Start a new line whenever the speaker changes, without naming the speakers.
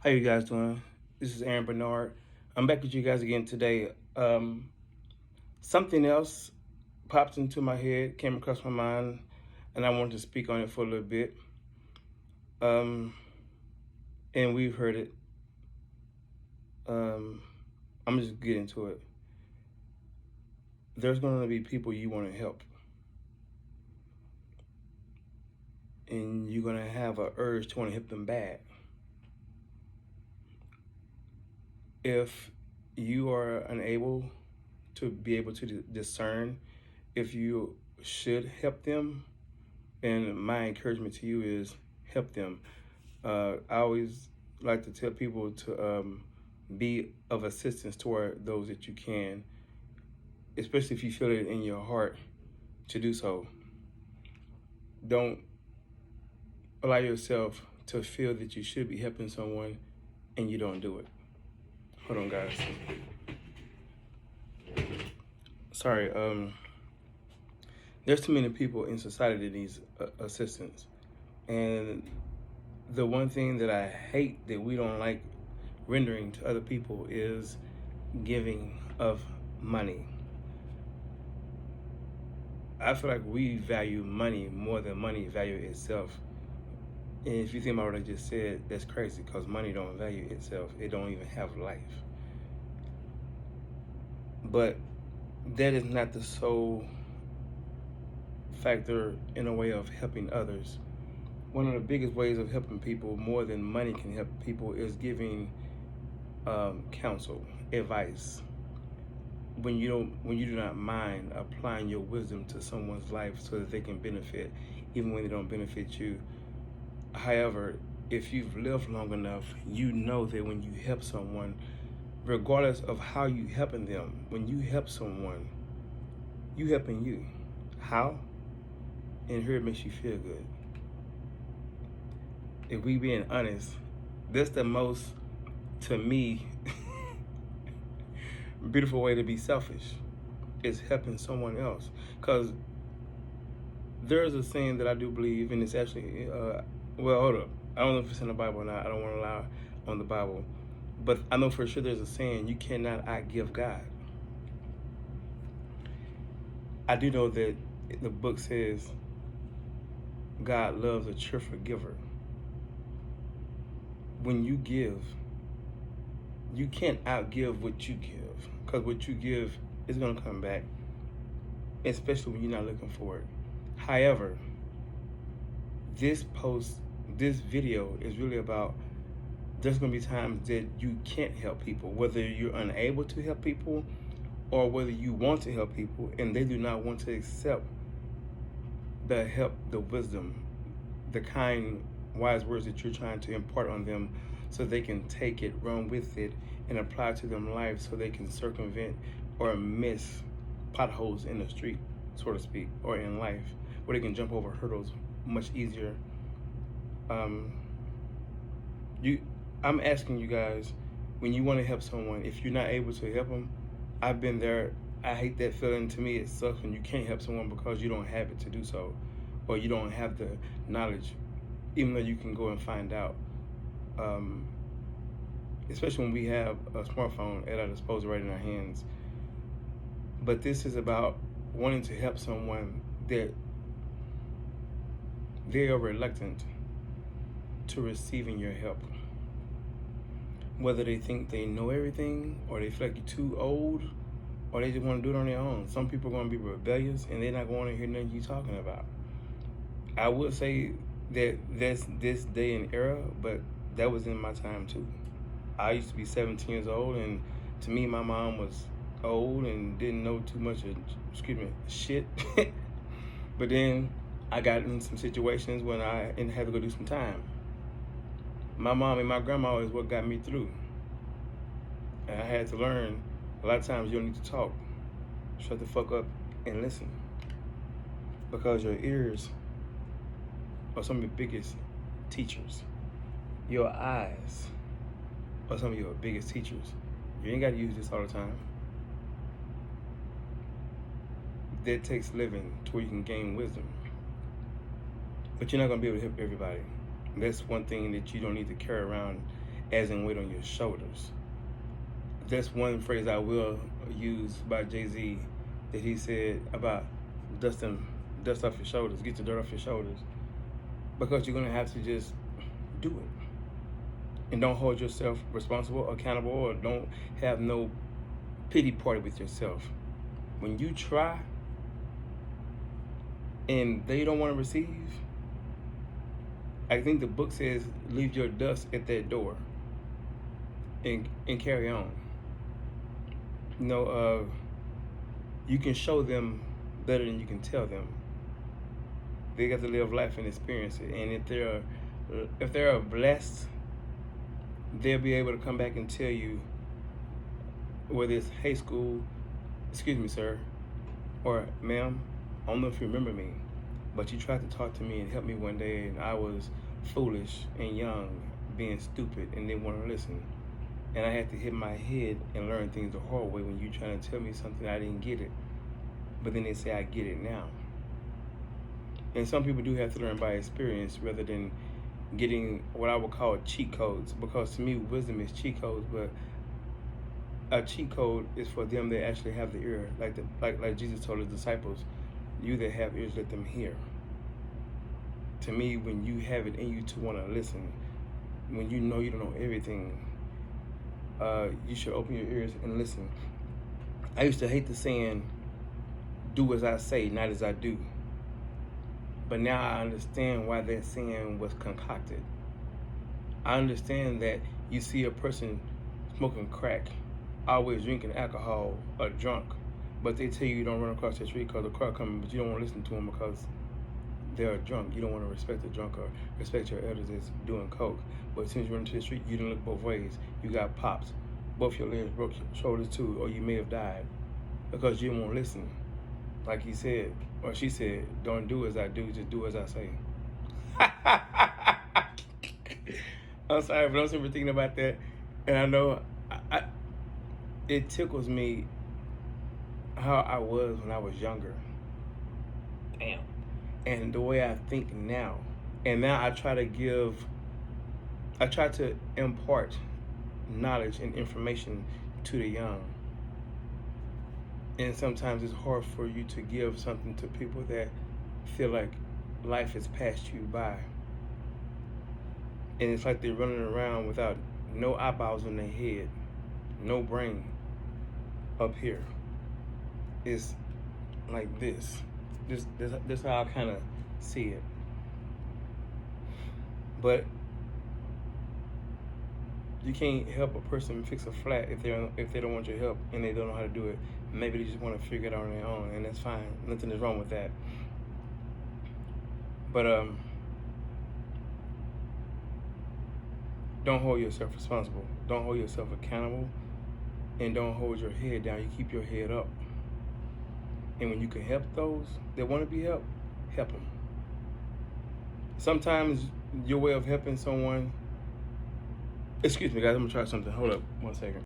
How you guys doing? This is Aaron Bernard. I'm back with you guys again today. Something else popped into my head, came across my mind, and I wanted to speak on it for a little bit. Um, and we've heard it. I'm just get into it. There's going to be people you want to help, and you're going to have an urge to want to help them bad. If you are unable to be able to discern if you should help them, and my encouragement to you is help them. I always like to tell people to be of assistance toward those that you can, especially if you feel it in your heart to do so. Don't allow yourself to feel that you should be helping someone and you don't do it. Hold on, guys. Sorry. There's too many people in society that needs assistance, and the one thing that I hate that we don't like rendering to other people is giving of money. I feel like we value money more than money value itself. And if you think about what I just said, that's crazy because money don't value itself. It don't even have life. But that is not the sole factor in a way of helping others. One of the biggest ways of helping people more than money can help people is giving counsel, advice. When you do not mind applying your wisdom to someone's life so that they can benefit, even when they don't benefit you. However, if you've lived long enough, you know that when you help someone, regardless of how you helping them, when you help someone, you helping you. How? And here it makes you feel good. If we being honest, that's the most, to me, beautiful way to be selfish is helping someone else. Because there's a saying that I do believe, and it's actually, well, hold up. I don't know if it's in the Bible or not. I don't want to lie on the Bible. But I know for sure there's a saying, you cannot outgive God. I do know that the book says God loves a cheerful giver. When you give, you can't outgive what you give. Because what you give is going to come back, especially when you're not looking for it. However, this video is really about there's going to be times that you can't help people, whether you're unable to help people or whether you want to help people and they do not want to accept the help, the wisdom, the kind, wise words that you're trying to impart on them so they can take it, run with it, and apply to them life so they can circumvent or miss potholes in the street, so to speak, or in life, where they can jump over hurdles much easier. I'm asking you guys, when you want to help someone, if you're not able to help them, I've been there. I hate that feeling. To me, it sucks when you can't help someone because you don't have it to do so, or you don't have the knowledge, even though you can go and find out. Especially when we have a smartphone at our disposal right in our hands. But this is about wanting to help someone that they are reluctant to receiving your help. Whether they think they know everything, or they feel like you're too old, or they just want to do it on their own. Some people are going to be rebellious, and they're not going to hear nothing you're talking about. I would say that that's this day and era, but that was in my time too. I used to be 17 years old, and to me, my mom was old and didn't know too much of, shit. But then I got in some situations when I had to go do some time. My mom and my grandma is what got me through. And I had to learn, a lot of times you don't need to talk. Shut the fuck up and listen. Because your ears are some of your biggest teachers. Your eyes are some of your biggest teachers. You ain't got to use this all the time. That takes living to where you can gain wisdom. But you're not going to be able to help everybody. That's one thing that you don't need to carry around as in weight on your shoulders. That's one phrase I will use by Jay-Z that he said about dust off your shoulders, get the dirt off your shoulders, because you're gonna have to just do it, and don't hold yourself responsible, accountable, or don't have no pity party with yourself. When you try and they don't want to receive, I think the book says leave your dust at that door and carry on. You know, you can show them better than you can tell them. They got to live life and experience it. And if they're blessed, they'll be able to come back and tell you, whether it's, hey school, excuse me sir, or ma'am, I don't know if you remember me, but you tried to talk to me and help me one day, and I was foolish and young, being stupid, and didn't want to listen. And I had to hit my head and learn things the hard way when you trying to tell me something I didn't get it. But then they say I get it now. And some people do have to learn by experience rather than getting what I would call cheat codes, because to me wisdom is cheat codes, but a cheat code is for them that actually have the ear, like Jesus told his disciples, you that have ears, let them hear. To me, when you have it in you to want to listen, when you know you don't know everything, you should open your ears and listen. I used to hate the saying, do as I say, not as I do. But now I understand why that saying was concocted. I understand that you see a person smoking crack, always drinking alcohol, or drunk, but they tell you don't run across the street because the car coming, but you don't want to listen to them because they're drunk. You don't want to respect the drunk or respect your elders that's doing coke. But as soon as you run into the street, you didn't look both ways. You got pops. Both your legs broke, your shoulders too, or you may have died because you didn't want to listen. Like he said, or she said, don't do as I do, just do as I say. I'm sorry, but I'm super thinking about that. And I know it tickles me how I was when I was younger.
Damn.
And the way I think now. And now I try to impart knowledge and information to the young. And sometimes it's hard for you to give something to people that feel like life has passed you by. And it's like they're running around without no eyeballs in their head, no brain up here. It's like this. This how I kind of see it. But you can't help a person fix a flat if they don't want your help and they don't know how to do it. Maybe they just want to figure it out on their own, and that's fine. Nothing is wrong with that. But don't hold yourself responsible. Don't hold yourself accountable, and don't hold your head down. You keep your head up. And when you can help those that want to be helped, help them. Sometimes your way of helping someone. Excuse me, guys. I'm gonna try something. Hold up, 1 second.